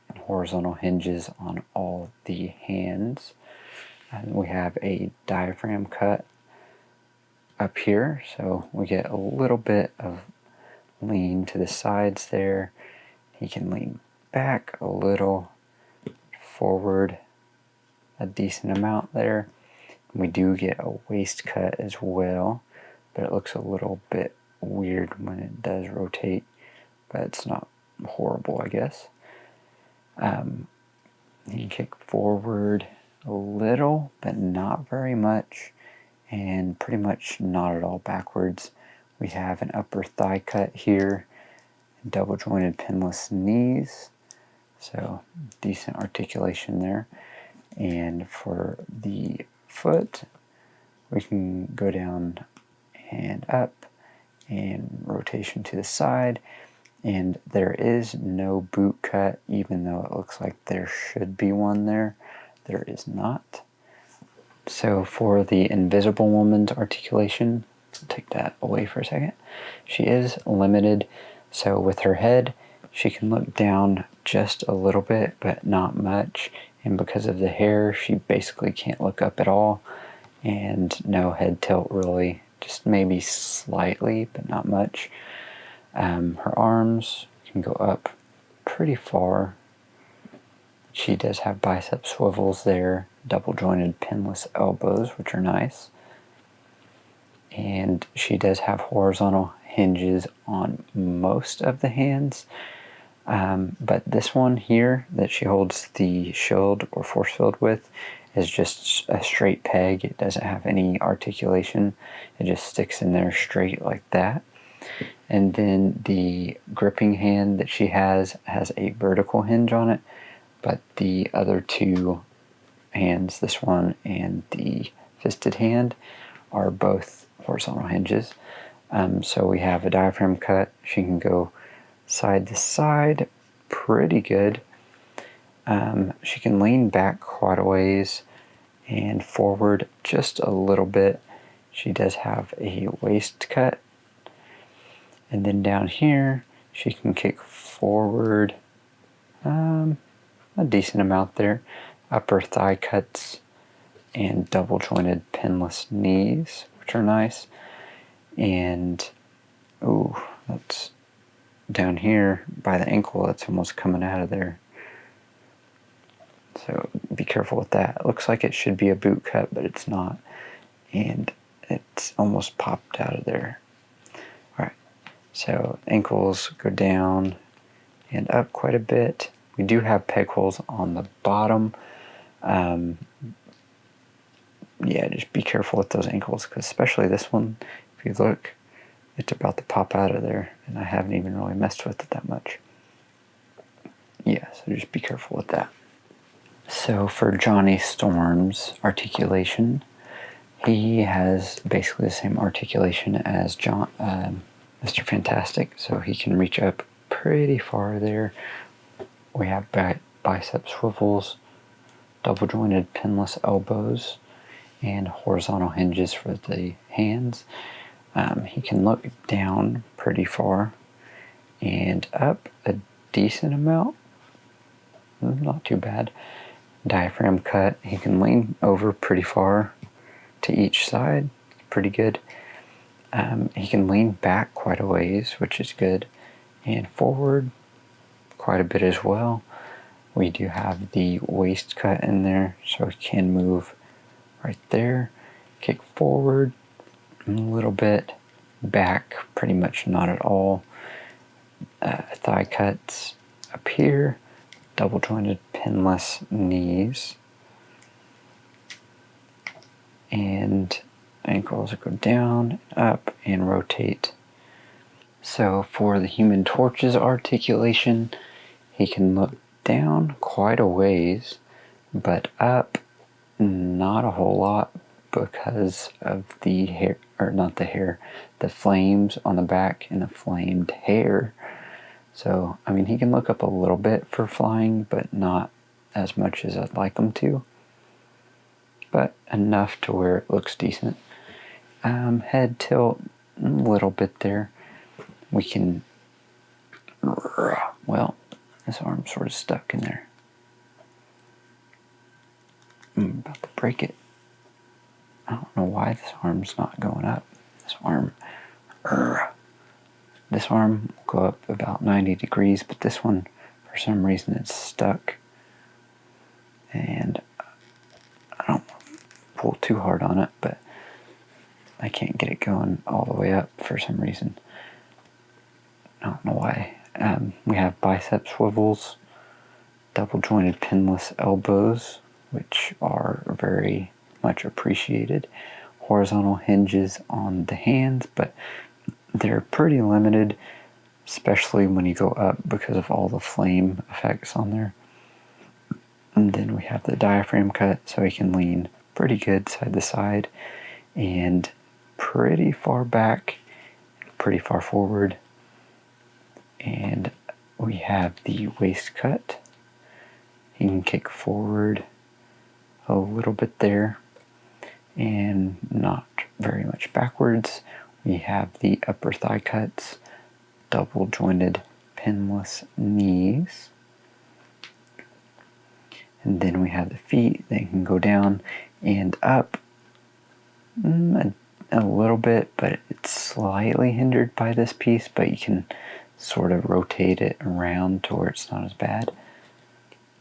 and horizontal hinges on all the hands. And we have a diaphragm cut up here, so we get a little bit of lean to the sides there. He can lean back a little, forward a decent amount there. We do get a waist cut as well, but it looks a little bit weird when it does rotate, but it's not horrible, I guess. You can kick forward a little, but not very much, and pretty much not at all backwards. We have an upper thigh cut here, double jointed pinless knees, so decent articulation there. And for the foot, we can go down and up and rotation to the side, and there is no boot cut, even though it looks like there should be one there. There is not. So for the Invisible Woman's articulation, I'll take that away for a second. She is limited, so with her head, she can look down just a little bit, but not much. And because of the hair, she basically can't look up at all. And no head tilt really, just maybe slightly, but not much. Her arms can go up pretty far. She does have bicep swivels there, double jointed pinless elbows, which are nice. And she does have horizontal hinges on most of the hands. But this one here that she holds the shield or force field with is just a straight peg. It doesn't have any articulation. It just sticks in there straight like that. And then the gripping hand that she has a vertical hinge on it, but the other two hands, this one and the fisted hand, are both horizontal hinges. So we have a diaphragm cut. She can go side to side pretty good. She can lean back quite a ways and forward just a little bit. She does have a waist cut. And then down here, she can kick forward a decent amount there. Upper thigh cuts and double jointed pinless knees, which are nice. And, ooh, that's down here by the ankle, that's almost coming out of there. So be careful with that. It looks like it should be a boot cut, but it's not. And it's almost popped out of there. Alright, so ankles go down and up quite a bit. We do have peg holes on the bottom. Yeah, just be careful with those ankles, because especially this one, if you look, it's about to pop out of there, and I haven't even really messed with it that much. Yeah, so just be careful with that. So for Johnny Storm's articulation, he has basically the same articulation as Mr. Fantastic, so he can reach up pretty far there. We have bicep swivels, double jointed pinless elbows, and horizontal hinges for the hands. He can look down pretty far and up a decent amount, not too bad. Diaphragm cut, he can lean over pretty far to each side, pretty good. He can lean back quite a ways, which is good, and forward quite a bit as well. We do have the waist cut in there, so he can move right there, kick forward a little bit, back pretty much not at all. Thigh cuts up here, double jointed pinless knees, and ankles go down, up, and rotate. So for the Human Torch's articulation, he can look down quite a ways, but up not a whole lot because of the hair, or not the hair, the flames on the back and the flamed hair. So, I mean, he can look up a little bit for flying, but not as much as I'd like him to. But enough to where it looks decent. Head tilt a little bit there. We can, well, this arm's sort of stuck in there. I'm about to break it. I don't know why this arm's not going up. This arm will go up about 90 degrees, but this one, for some reason, it's stuck. And I don't pull too hard on it, but I can't get it going all the way up for some reason. I don't know why. We have bicep swivels, double jointed pinless elbows, which are very much appreciated. Horizontal hinges on the hands, but they're pretty limited, especially when you go up because of all the flame effects on there. And then we have the diaphragm cut, so he can lean pretty good side to side and pretty far back, pretty far forward. And we have the waist cut. He can kick forward a little bit there and not very much backwards. We have the upper thigh cuts, double jointed pinless knees. And then we have the feet. They can go down and up a little bit, but it's slightly hindered by this piece, but you can sort of rotate it around to where it's not as bad.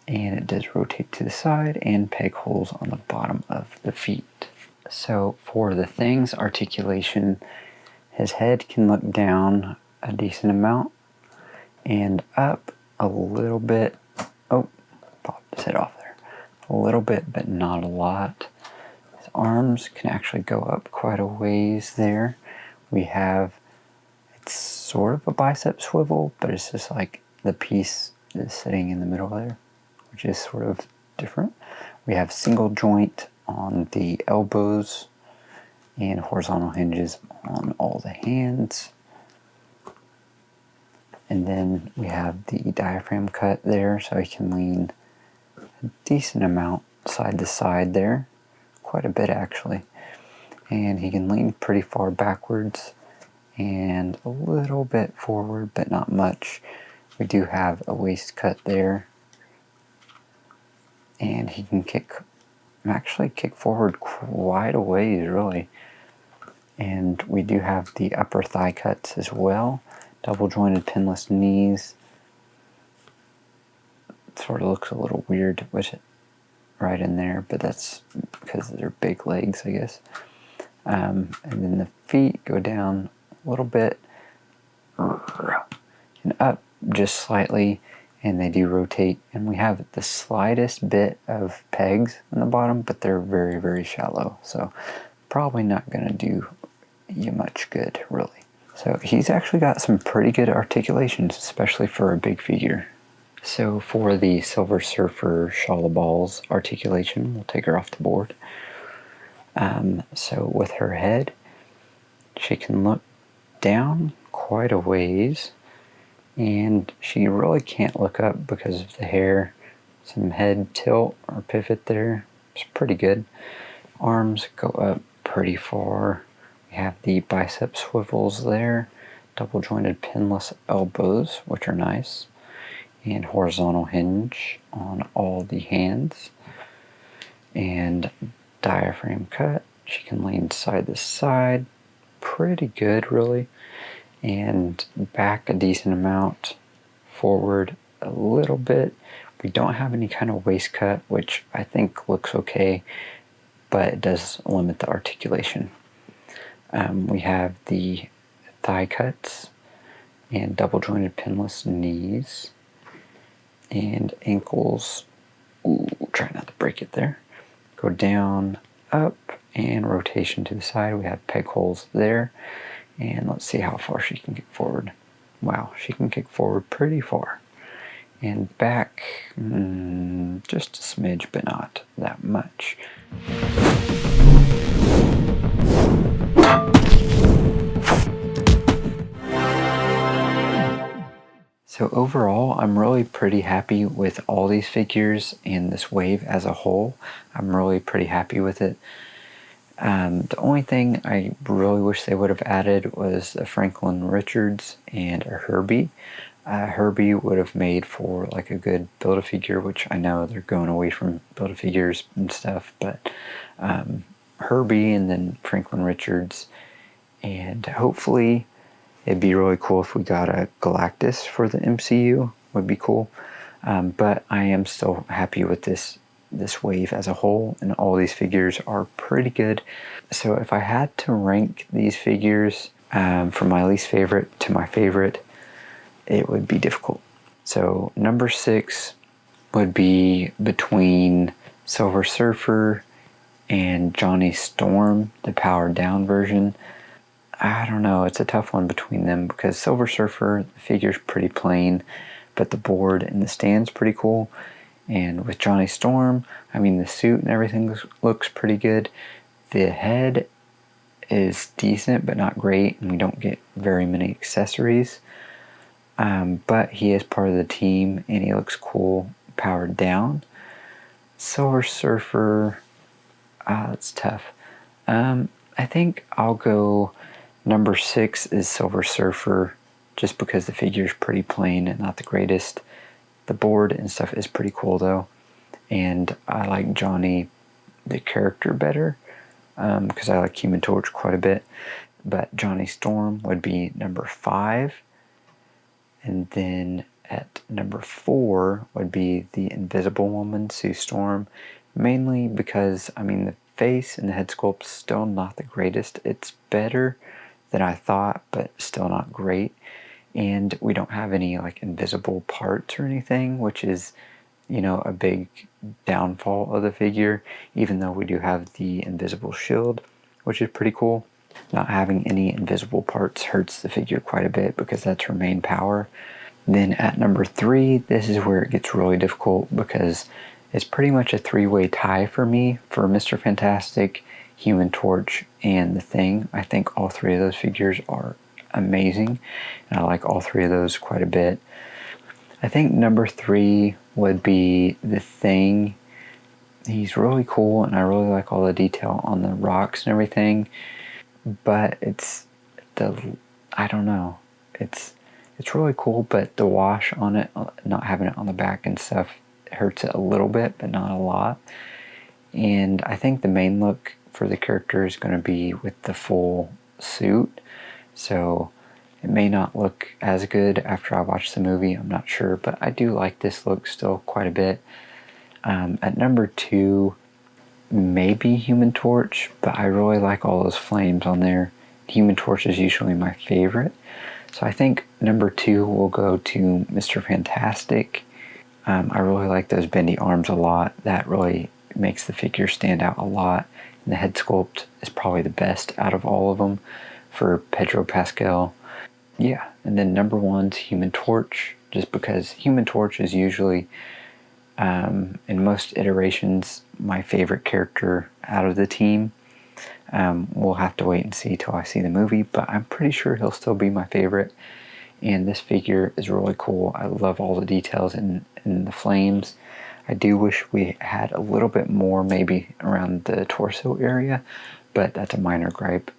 And it does rotate to the side, and peg holes on the bottom of the feet. So for the Thing's articulation, his head can look down a decent amount and up a little bit. Oh, popped his head off there. A little bit, but not a lot. His arms can actually go up quite a ways there. We have, it's sort of a bicep swivel, but it's just like the piece is sitting in the middle there, which is sort of different. We have single joint on the elbows and horizontal hinges on all the hands. And then we have the diaphragm cut there, so he can lean a decent amount side to side there, quite a bit actually. And he can lean pretty far backwards and a little bit forward, but not much. We do have a waist cut there, and he can actually kick forward quite a ways, really. And we do have the upper thigh cuts as well, double jointed pinless knees. It sort of looks a little weird with it right in there, but that's because they're big legs, I guess. And then the feet go down a little bit and up just slightly, and they do rotate, and we have the slightest bit of pegs on the bottom, but they're very, very shallow, so probably not going to do you much good, really. So he's actually got some pretty good articulations, especially for a big figure. So for the Silver Surfer Shala Balls articulation, we'll take her off the board. So with her head, she can look down quite a ways, and she really can't look up because of the hair. Some head tilt or pivot there. It's pretty good. Arms go up pretty far. We have the bicep swivels there. Double jointed pinless elbows, which are nice. And horizontal hinge on all the hands. And diaphragm cut. She can lean side to side. Pretty good, really. And back a decent amount, forward a little bit. We don't have any kind of waist cut, which I think looks okay, but it does limit the articulation. We have the thigh cuts and double jointed pinless knees and ankles. Ooh, try not to break it there. Go down, up, and rotation to the side. We have peg holes there. And let's see how far she can kick forward. Wow, she can kick forward pretty far. And back, just a smidge, but not that much. So overall, I'm really pretty happy with all these figures and this wave as a whole. I'm really pretty happy with it. The only thing I really wish they would have added was a Franklin Richards and a Herbie. Herbie would have made for like a good Build-A-Figure, which I know they're going away from Build-A-Figures and stuff, but Herbie and then Franklin Richards, and hopefully it'd be really cool if we got a Galactus for the MCU, would be cool. But I am still happy with this wave as a whole, and all these figures are pretty good. So if I had to rank these figures from my least favorite to my favorite, it would be difficult. So number 6 would be between Silver Surfer and Johnny Storm, the powered down version. I don't know, it's a tough one between them because Silver Surfer, the figure's pretty plain, but the board and the stand's pretty cool. And with Johnny Storm, I mean, the suit and everything looks pretty good. The head is decent, but not great, and we don't get very many accessories. But he is part of the team, and he looks cool powered down. Silver Surfer, that's tough. I think I'll go number 6 is Silver Surfer, just because the figure is pretty plain and not the greatest. The board and stuff is pretty cool though, and I like Johnny the character better because I like Human Torch quite a bit. But Johnny Storm would be number 5, and then at number 4 would be the Invisible Woman, Sue Storm, mainly because I mean the face and the head sculpt's still not the greatest. It's better than I thought, but still not great. And we don't have any like invisible parts or anything, which is, you know, a big downfall of the figure, even though we do have the invisible shield, which is pretty cool. Not having any invisible parts hurts the figure quite a bit because that's her main power. Then at number 3, this is where it gets really difficult because it's pretty much a 3-way tie for me for Mr. Fantastic, Human Torch, and The Thing. I think all 3 of those figures are amazing, and I like all 3 of those quite a bit. I think number 3 would be The Thing. He's really cool, and I really like all the detail on the rocks and everything, but I don't know, it's really cool, but the wash on it, not having it on the back and stuff, hurts it a little bit, but not a lot. And I think the main look for the character is going to be with the full suit, so it may not look as good after I watch the movie, I'm not sure, but I do like this look still quite a bit. At number 2, maybe Human Torch, but I really like all those flames on there. Human Torch is usually my favorite, so I think number 2 will go to Mr. Fantastic, I really like those bendy arms a lot. That really makes the figure stand out a lot. And the head sculpt is probably the best out of all of them for Pedro Pascal. Yeah, and then number one's Human Torch, just because Human Torch is usually, in most iterations, my favorite character out of the team. We'll have to wait and see till I see the movie, but I'm pretty sure he'll still be my favorite. And this figure is really cool. I love all the details in the flames. I do wish we had a little bit more maybe around the torso area, but that's a minor gripe.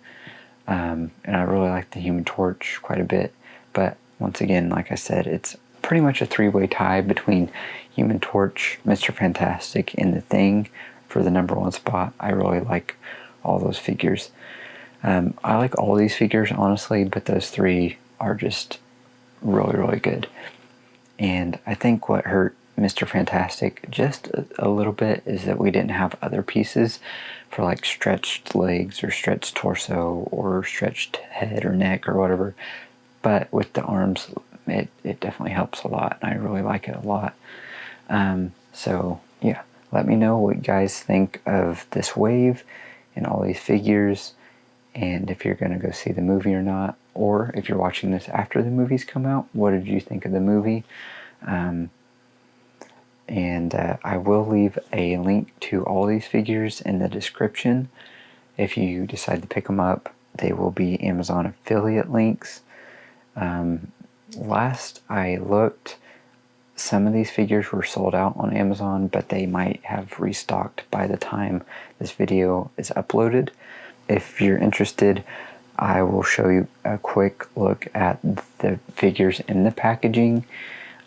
And I really like the Human Torch quite a bit. But once again, like I said, it's pretty much a three-way tie between Human Torch, Mr. Fantastic, and the Thing for the number one spot. I really like all those figures. I like all these figures, honestly, but those three are just really, really good. And I think what hurt Mr. Fantastic just a little bit is that we didn't have other pieces for like stretched legs or stretched torso or stretched head or neck or whatever. But with the arms, it definitely helps a lot, and I really like it a lot. So yeah, let me know what you guys think of this wave and all these figures, and if you're going to go see the movie or not, or if you're watching this after the movies come out, what did you think of the movie? And I will leave a link to all these figures in the description. If you decide to pick them up, they will be Amazon affiliate links. Last I looked, some of these figures were sold out on Amazon, but they might have restocked by the time this video is uploaded. If you're interested, I will show you a quick look at the figures in the packaging,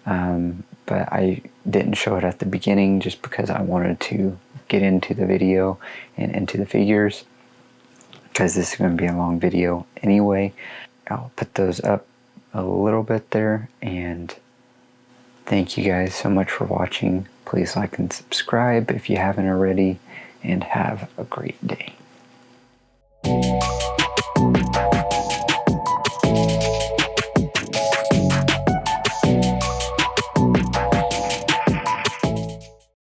but I didn't show it at the beginning just because I wanted to get into the video and into the figures, because this is going to be a long video anyway. I'll put those up a little bit there, and thank you guys so much for watching. Please like and subscribe if you haven't already, and have a great day.